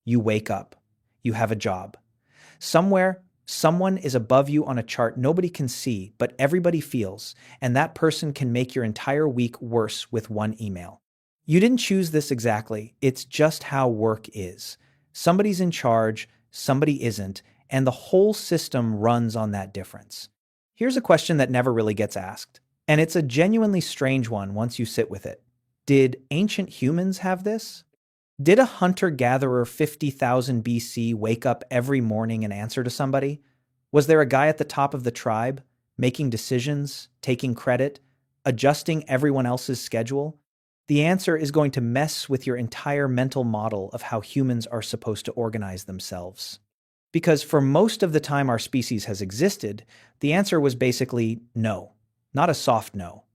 You wake up. You have a job. Somewhere, someone is above you on a chart nobody can see, but everybody feels, and that person can make your entire week worse with one email. You didn't choose this exactly, it's just how work is. Somebody's in charge, somebody isn't, and the whole system runs on that difference. Here's a question that never really gets asked, and it's a genuinely strange one once you sit with it. Did ancient humans have this? Did a hunter-gatherer 50,000 BC wake up every morning and answer to somebody? Was there a guy at the top of the tribe, making decisions, taking credit, adjusting everyone else's schedule? The answer is going to mess with your entire mental model of how humans are supposed to organize themselves. Because for most of the time our species has existed, the answer was basically no. Not a soft no.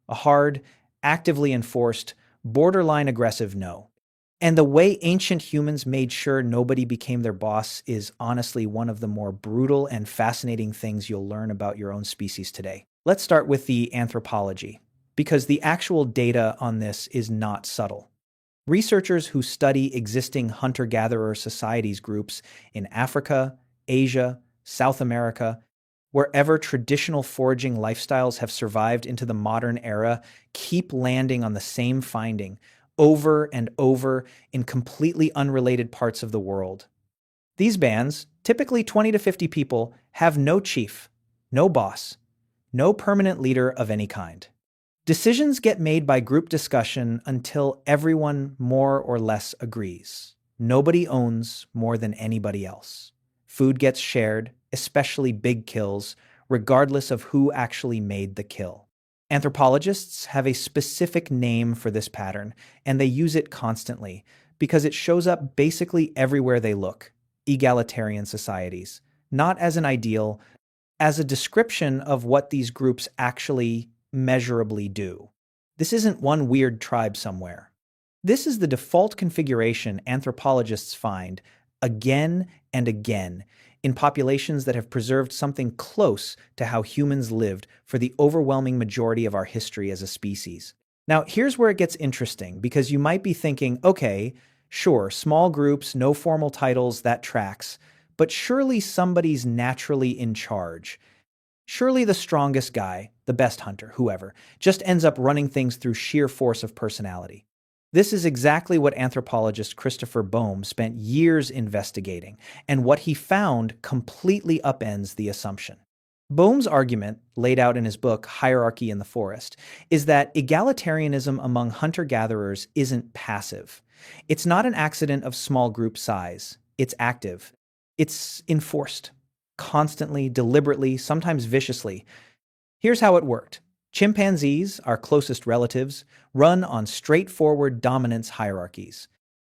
A hard, actively enforced, borderline aggressive no. And the way ancient humans made sure nobody became their boss is honestly one of the more brutal and fascinating things you'll learn about your own species today. Let's start with the anthropology, because the actual data on this is not subtle. Researchers who study existing hunter-gatherer societies groups in Africa, Asia, South America, wherever traditional foraging lifestyles have survived into the modern era, keep landing on the same finding over and over in completely unrelated parts of the world. These bands, typically 20 to 50 people, have no chief, no boss, no permanent leader of any kind. Decisions get made by group discussion until everyone more or less agrees. Nobody owns more than anybody else. Food gets shared, especially big kills, regardless of who actually made the kill. Anthropologists have a specific name for this pattern, and they use it constantly because it shows up basically everywhere they look. Egalitarian societies, not as an ideal, as a description of what these groups actually measurably do. This isn't one weird tribe somewhere. This is the default configuration anthropologists find again and again in populations that have preserved something close to how humans lived for the overwhelming majority of our history as a species. Now, here's where it gets interesting, because you might be thinking, okay, sure, small groups, no formal titles, that tracks, but surely somebody's naturally in charge. Surely the strongest guy, the best hunter, whoever, just ends up running things through sheer force of personality. This is exactly what anthropologist Christopher Boehm spent years investigating, and what he found completely upends the assumption. Boehm's argument, laid out in his book Hierarchy in the Forest, is that egalitarianism among hunter-gatherers isn't passive. It's not an accident of small group size. It's active. It's enforced. Constantly, deliberately, sometimes viciously. Here's how it worked. Chimpanzees, our closest relatives, run on straightforward dominance hierarchies.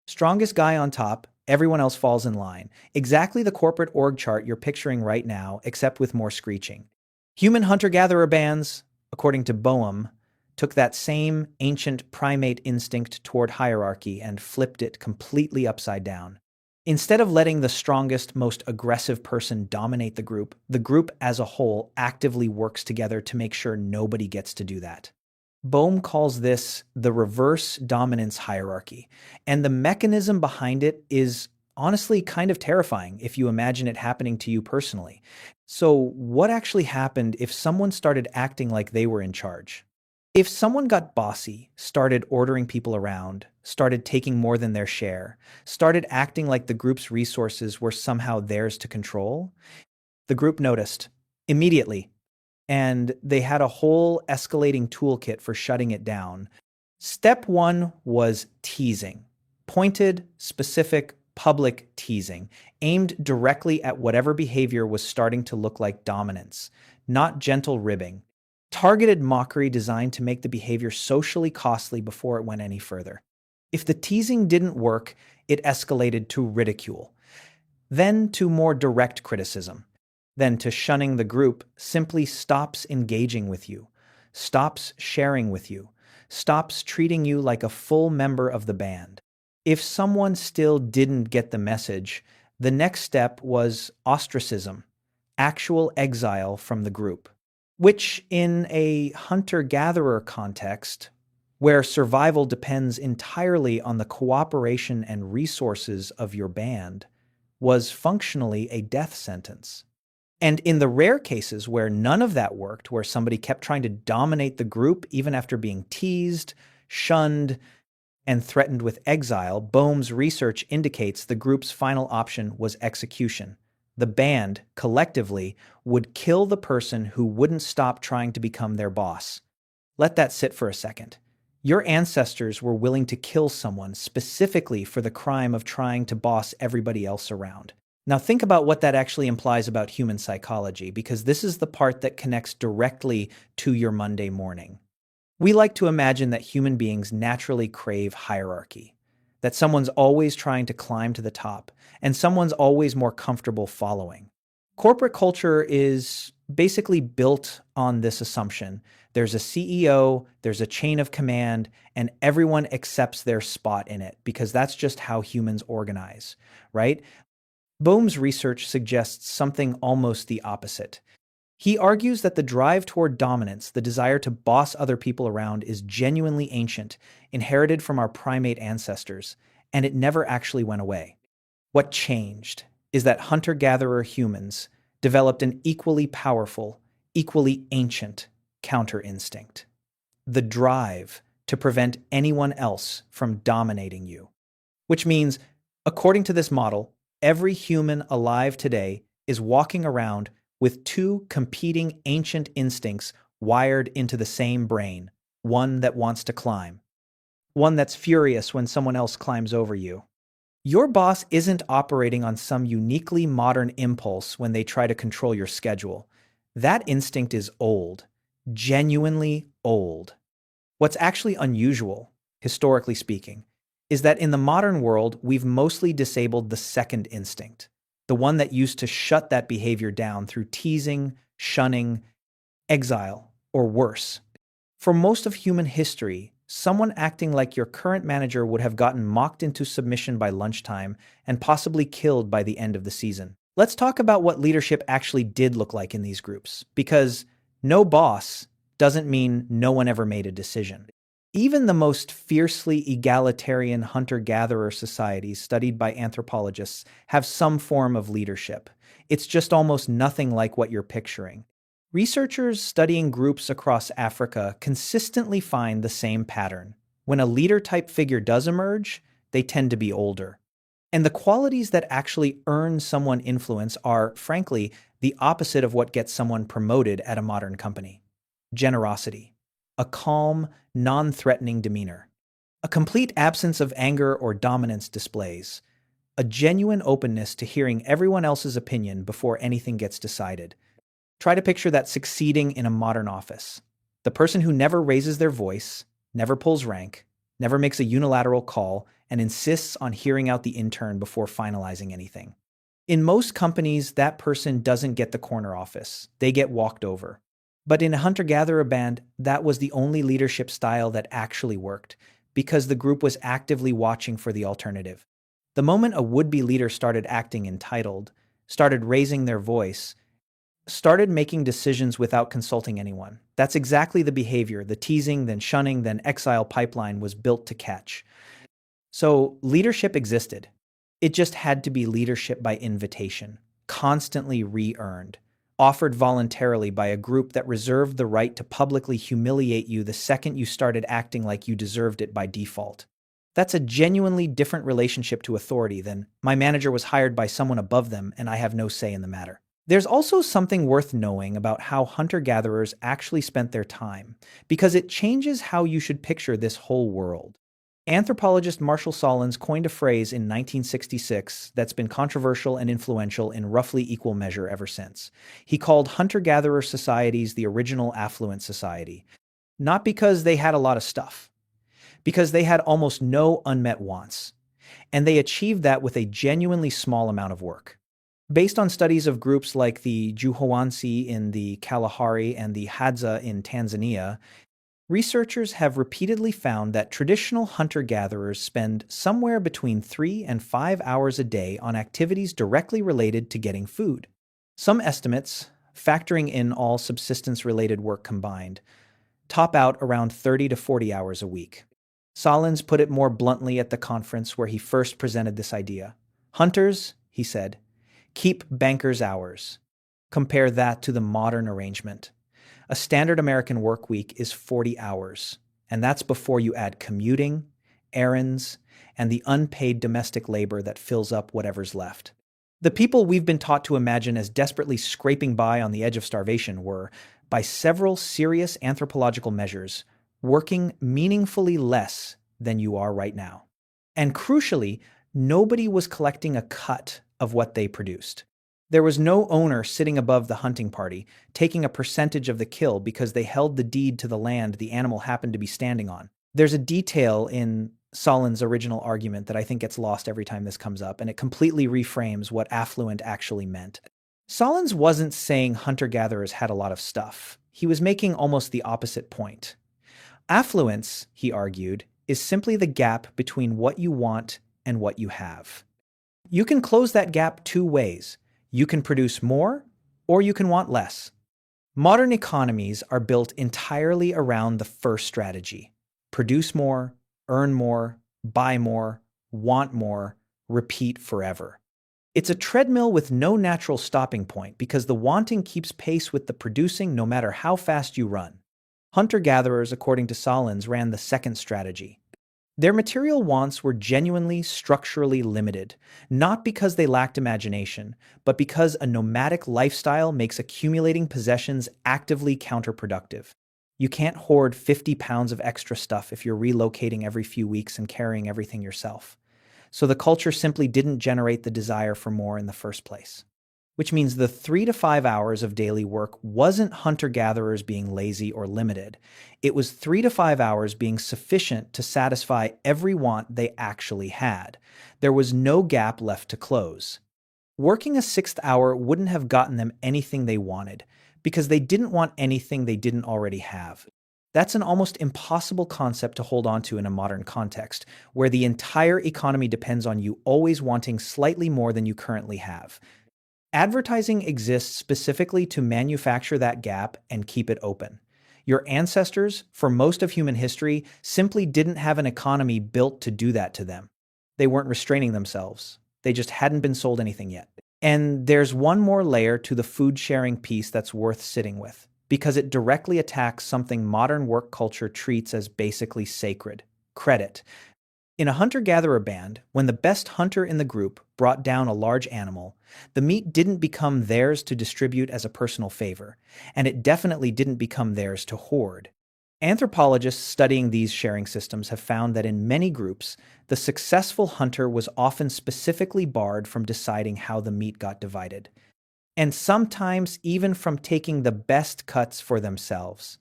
Strongest guy on top, everyone else falls in line. Exactly the corporate org chart you're picturing right now, except with more screeching. Human hunter-gatherer bands, according to Boehm, took that same ancient primate instinct toward hierarchy and flipped it completely upside down. Instead of letting the strongest, most aggressive person dominate the group as a whole actively works together to make sure nobody gets to do that. Boehm calls this the reverse dominance hierarchy, and the mechanism behind it is honestly kind of terrifying if you imagine it happening to you personally. So, what actually happened if someone started acting like they were in charge? If someone got bossy, started ordering people around, started taking more than their share, started acting like the group's resources were somehow theirs to control, the group noticed immediately, and they had a whole escalating toolkit for shutting it down. Step one was teasing. Pointed, specific, public teasing, aimed directly at whatever behavior was starting to look like dominance, not gentle ribbing. Targeted mockery designed to make the behavior socially costly before it went any further. If the teasing didn't work, it escalated to ridicule, then to more direct criticism, then to shunning the group simply stops engaging with you, stops sharing with you, stops treating you like a full member of the band. If someone still didn't get the message, the next step was ostracism, actual exile from the group, which in a hunter-gatherer context where survival depends entirely on the cooperation and resources of your band, was functionally a death sentence. And in the rare cases where none of that worked, where somebody kept trying to dominate the group even after being teased, shunned, and threatened with exile, Boehm's research indicates the group's final option was execution. The band, collectively, would kill the person who wouldn't stop trying to become their boss. Let that sit for a second. Your ancestors were willing to kill someone specifically for the crime of trying to boss everybody else around. Now think about what that actually implies about human psychology, because this is the part that connects directly to your Monday morning. We like to imagine that human beings naturally crave hierarchy, that someone's always trying to climb to the top, and someone's always more comfortable following. Corporate culture is basically built on this assumption. There's a CEO, there's a chain of command, and everyone accepts their spot in it because that's just how humans organize, right? Boehm's research suggests something almost the opposite. He argues that the drive toward dominance, the desire to boss other people around, is genuinely ancient, inherited from our primate ancestors, and it never actually went away. What changed is that hunter-gatherer humans developed an equally powerful, equally ancient counter-instinct: the drive to prevent anyone else from dominating you. Which means, according to this model, every human alive today is walking around with two competing ancient instincts wired into the same brain, one that wants to climb, one that's furious when someone else climbs over you. Your boss isn't operating on some uniquely modern impulse when they try to control your schedule. That instinct is old, genuinely old. What's actually unusual, historically speaking, is that in the modern world, we've mostly disabled the second instinct, the one that used to shut that behavior down through teasing, shunning, exile, or worse. For most of human history, someone acting like your current manager would have gotten mocked into submission by lunchtime and possibly killed by the end of the season. Let's talk about what leadership actually did look like in these groups, because no boss doesn't mean no one ever made a decision. Even the most fiercely egalitarian hunter-gatherer societies studied by anthropologists have some form of leadership. It's just almost nothing like what you're picturing. Researchers studying groups across Africa consistently find the same pattern. When a leader-type figure does emerge, they tend to be older. And the qualities that actually earn someone influence are, frankly, the opposite of what gets someone promoted at a modern company. Generosity, a calm, non-threatening demeanor, a complete absence of anger or dominance displays, a genuine openness to hearing everyone else's opinion before anything gets decided. Try to picture that succeeding in a modern office. The person who never raises their voice, never pulls rank, never makes a unilateral call, and insists on hearing out the intern before finalizing anything. In most companies, that person doesn't get the corner office. They get walked over. But in a hunter-gatherer band, that was the only leadership style that actually worked, because the group was actively watching for the alternative. The moment a would-be leader started acting entitled, started raising their voice, started making decisions without consulting anyone, that's exactly the behavior the teasing, then shunning, then exile pipeline was built to catch. So leadership existed. It just had to be leadership by invitation, constantly re-earned, offered voluntarily by a group that reserved the right to publicly humiliate you the second you started acting like you deserved it by default. That's a genuinely different relationship to authority than my manager was hired by someone above them and I have no say in the matter. There's also something worth knowing about how hunter-gatherers actually spent their time, because it changes how you should picture this whole world. Anthropologist Marshall Solins coined a phrase in 1966 that's been controversial and influential in roughly equal measure ever since. He called hunter-gatherer societies the original affluent society, not because they had a lot of stuff, because they had almost no unmet wants, and they achieved that with a genuinely small amount of work. Based on studies of groups like the Juhowansi in the Kalahari and the Hadza in Tanzania, researchers have repeatedly found that traditional hunter-gatherers spend somewhere between 3 and 5 hours a day on activities directly related to getting food. Some estimates, factoring in all subsistence-related work combined, top out around 30 to 40 hours a week. Solins put it more bluntly at the conference where he first presented this idea. Hunters, he said, keep bankers' hours. Compare that to the modern arrangement. A standard American work week is 40 hours, and that's before you add commuting, errands, and the unpaid domestic labor that fills up whatever's left. The people we've been taught to imagine as desperately scraping by on the edge of starvation were, by several serious anthropological measures, working meaningfully less than you are right now. And crucially, nobody was collecting a cut of what they produced. There was no owner sitting above the hunting party, taking a percentage of the kill because they held the deed to the land the animal happened to be standing on. There's a detail in Solins' original argument that I think gets lost every time this comes up, and it completely reframes what affluent actually meant. Solins wasn't saying hunter-gatherers had a lot of stuff. He was making almost the opposite point. Affluence, he argued, is simply the gap between what you want and what you have. You can close that gap two ways. You can produce more, or you can want less. Modern economies are built entirely around the first strategy. Produce more, earn more, buy more, want more, repeat forever. It's a treadmill with no natural stopping point because the wanting keeps pace with the producing no matter how fast you run. Hunter-gatherers, according to Solins, ran the second strategy. Their material wants were genuinely structurally limited, not because they lacked imagination, but because a nomadic lifestyle makes accumulating possessions actively counterproductive. You can't hoard 50 pounds of extra stuff if you're relocating every few weeks and carrying everything yourself. So the culture simply didn't generate the desire for more in the first place. Which means the 3 to 5 hours of daily work wasn't hunter-gatherers being lazy or limited. It was 3 to 5 hours being sufficient to satisfy every want they actually had. There was no gap left to close. Working a sixth hour wouldn't have gotten them anything they wanted, because they didn't want anything they didn't already have. That's an almost impossible concept to hold on to in a modern context, where the entire economy depends on you always wanting slightly more than you currently have. Advertising exists specifically to manufacture that gap and keep it open. Your ancestors, for most of human history, simply didn't have an economy built to do that to them. They weren't restraining themselves. They just hadn't been sold anything yet. And there's one more layer to the food-sharing piece that's worth sitting with, because it directly attacks something modern work culture treats as basically sacred: credit. In a hunter-gatherer band, when the best hunter in the group brought down a large animal, the meat didn't become theirs to distribute as a personal favor, and it definitely didn't become theirs to hoard. Anthropologists studying these sharing systems have found that in many groups, the successful hunter was often specifically barred from deciding how the meat got divided, and sometimes even from taking the best cuts for themselves.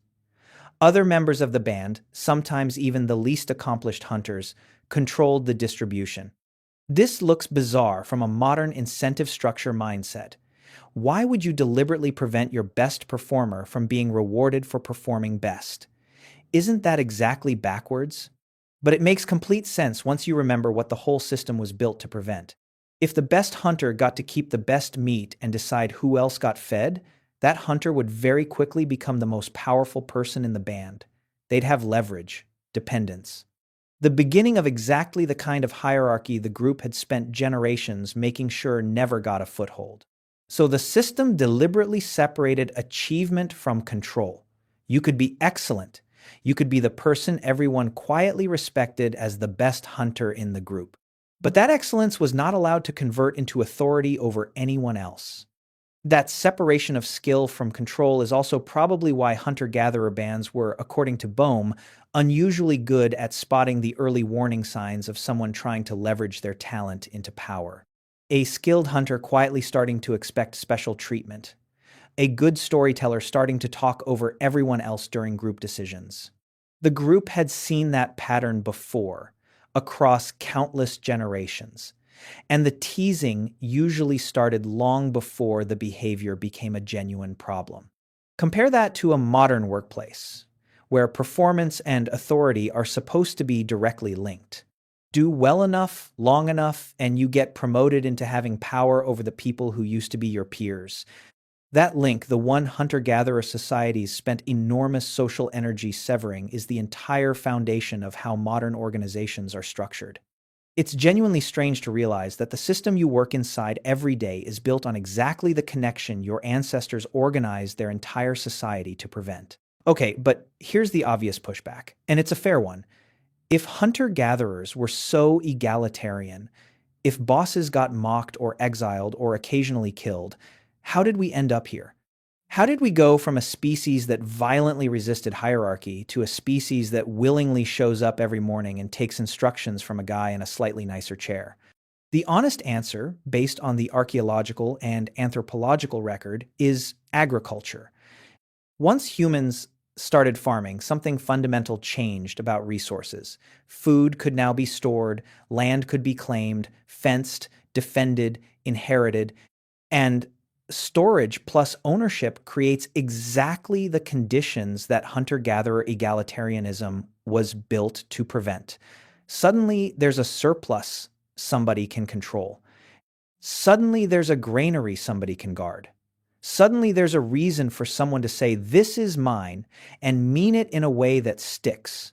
Other members of the band, sometimes even the least accomplished hunters, controlled the distribution. This looks bizarre from a modern incentive structure mindset. Why would you deliberately prevent your best performer from being rewarded for performing best? Isn't that exactly backwards? But it makes complete sense once you remember what the whole system was built to prevent. If the best hunter got to keep the best meat and decide who else got fed, that hunter would very quickly become the most powerful person in the band. They'd have leverage, dependence. The beginning of exactly the kind of hierarchy the group had spent generations making sure never got a foothold. So the system deliberately separated achievement from control. You could be excellent. You could be the person everyone quietly respected as the best hunter in the group. But that excellence was not allowed to convert into authority over anyone else. That separation of skill from control is also probably why hunter-gatherer bands were, according to Bohm, unusually good at spotting the early warning signs of someone trying to leverage their talent into power. A skilled hunter quietly starting to expect special treatment. A good storyteller starting to talk over everyone else during group decisions. The group had seen that pattern before, across countless generations. And the teasing usually started long before the behavior became a genuine problem. Compare that to a modern workplace, where performance and authority are supposed to be directly linked. Do well enough, long enough, and you get promoted into having power over the people who used to be your peers. That link, the one hunter-gatherer societies spent enormous social energy severing, is the entire foundation of how modern organizations are structured. It's genuinely strange to realize that the system you work inside every day is built on exactly the connection your ancestors organized their entire society to prevent. Okay, but here's the obvious pushback, and it's a fair one. If hunter-gatherers were so egalitarian, if bosses got mocked or exiled or occasionally killed, how did we end up here? How did we go from a species that violently resisted hierarchy to a species that willingly shows up every morning and takes instructions from a guy in a slightly nicer chair? The honest answer, based on the archaeological and anthropological record, is agriculture. Once humans started farming, something fundamental changed about resources. Food could now be stored, land could be claimed, fenced, defended, inherited, and storage plus ownership creates exactly the conditions that hunter-gatherer egalitarianism was built to prevent. Suddenly, there's a surplus somebody can control. Suddenly, there's a granary somebody can guard. Suddenly, there's a reason for someone to say, "This is mine," and mean it in a way that sticks.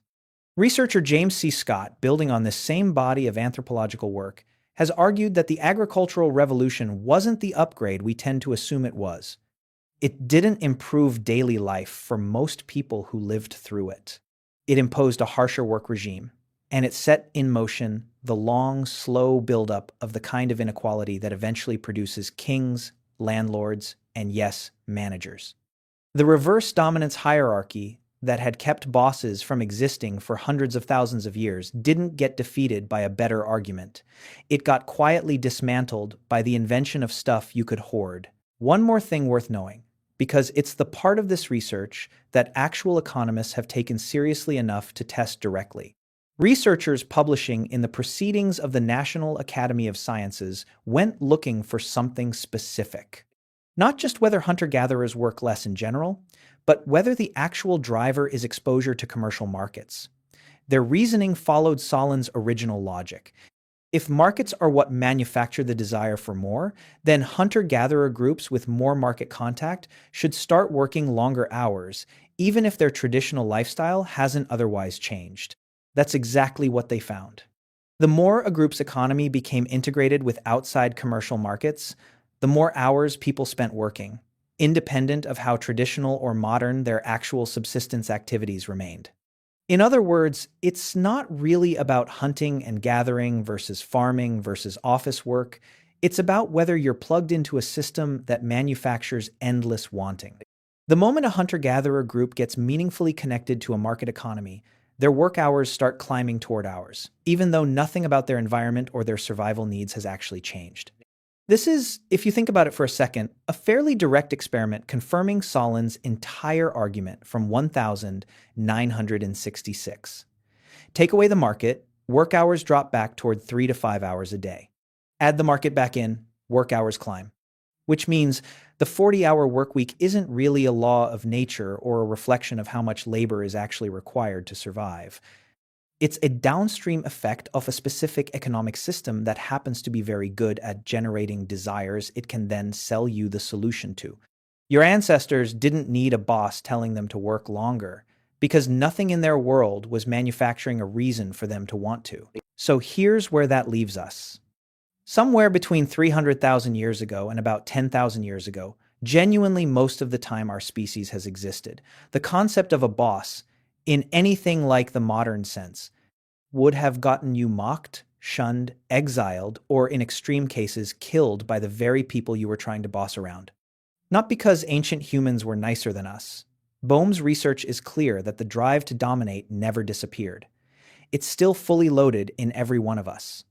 Researcher James C. Scott, building on this same body of anthropological work, has argued that the agricultural revolution wasn't the upgrade we tend to assume it was. It didn't improve daily life for most people who lived through it. It imposed a harsher work regime, and it set in motion the long, slow buildup of the kind of inequality that eventually produces kings, landlords, and yes, managers. The reverse dominance hierarchy that had kept bosses from existing for hundreds of thousands of years didn't get defeated by a better argument. It got quietly dismantled by the invention of stuff you could hoard. One more thing worth knowing, because it's the part of this research that actual economists have taken seriously enough to test directly. Researchers publishing in the Proceedings of the National Academy of Sciences went looking for something specific. Not just whether hunter-gatherers work less in general, but whether the actual driver is exposure to commercial markets. Their reasoning followed Salin's original logic. If markets are what manufacture the desire for more, then hunter-gatherer groups with more market contact should start working longer hours, even if their traditional lifestyle hasn't otherwise changed. That's exactly what they found. The more a group's economy became integrated with outside commercial markets, the more hours people spent working, independent of how traditional or modern their actual subsistence activities remained. In other words, it's not really about hunting and gathering versus farming versus office work. It's about whether you're plugged into a system that manufactures endless wanting. The moment a hunter-gatherer group gets meaningfully connected to a market economy, their work hours start climbing toward ours, even though nothing about their environment or their survival needs has actually changed. This is, if you think about it for a second, a fairly direct experiment confirming Salin's entire argument from 1966. Take away the market, work hours drop back toward 3 to 5 hours a day. Add the market back in, work hours climb. Which means the 40-hour work week isn't really a law of nature or a reflection of how much labor is actually required to survive. It's a downstream effect of a specific economic system that happens to be very good at generating desires it can then sell you the solution to. Your ancestors didn't need a boss telling them to work longer, because nothing in their world was manufacturing a reason for them to want to. So here's where that leaves us. Somewhere between 300,000 years ago and about 10,000 years ago, genuinely most of the time our species has existed, the concept of a boss, in anything like the modern sense, would have gotten you mocked, shunned, exiled, or in extreme cases, killed by the very people you were trying to boss around. Not because ancient humans were nicer than us. Boehm's research is clear that the drive to dominate never disappeared. It's still fully loaded in every one of us.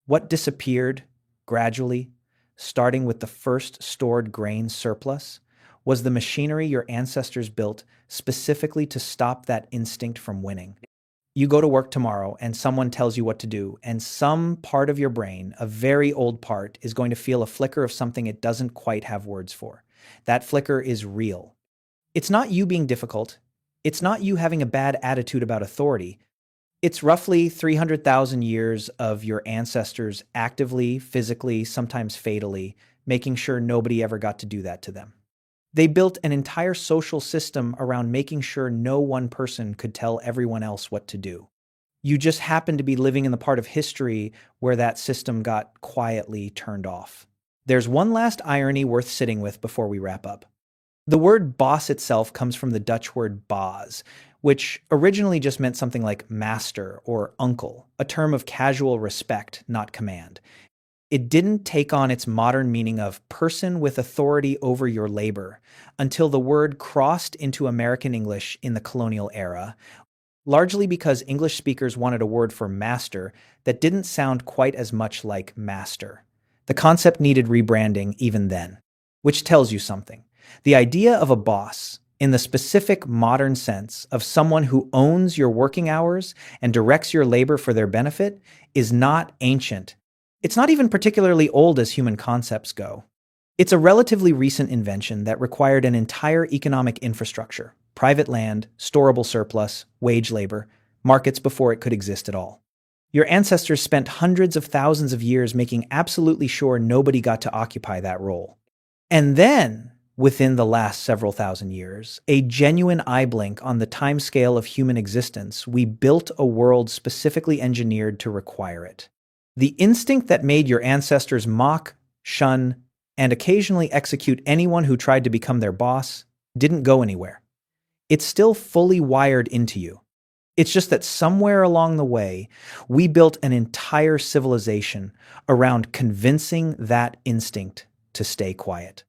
What disappeared, gradually, starting with the first stored grain surplus, was the machinery your ancestors built specifically to stop that instinct from winning. You go to work tomorrow and someone tells you what to do, and some part of your brain, a very old part, is going to feel a flicker of something it doesn't quite have words for. That flicker is real. It's not you being difficult. It's not you having a bad attitude about authority. It's roughly 300,000 years of your ancestors actively, physically, sometimes fatally, making sure nobody ever got to do that to them. They built an entire social system around making sure no one person could tell everyone else what to do. You just happen to be living in the part of history where that system got quietly turned off. There's one last irony worth sitting with before we wrap up. The word boss itself comes from the Dutch word baas, which originally just meant something like master or uncle, a term of casual respect, not command. It didn't take on its modern meaning of person with authority over your labor until the word crossed into American English in the colonial era, largely because English speakers wanted a word for master that didn't sound quite as much like master. The concept needed rebranding even then, which tells you something. The idea of a boss, in the specific modern sense of someone who owns your working hours and directs your labor for their benefit, is not ancient. It's not even particularly old as human concepts go. It's a relatively recent invention that required an entire economic infrastructure, private land, storable surplus, wage labor, markets before it could exist at all. Your ancestors spent hundreds of thousands of years making absolutely sure nobody got to occupy that role. And then, within the last several thousand years, a genuine eye blink on the timescale of human existence, we built a world specifically engineered to require it. The instinct that made your ancestors mock, shun, and occasionally execute anyone who tried to become their boss didn't go anywhere. It's still fully wired into you. It's just that somewhere along the way, we built an entire civilization around convincing that instinct to stay quiet.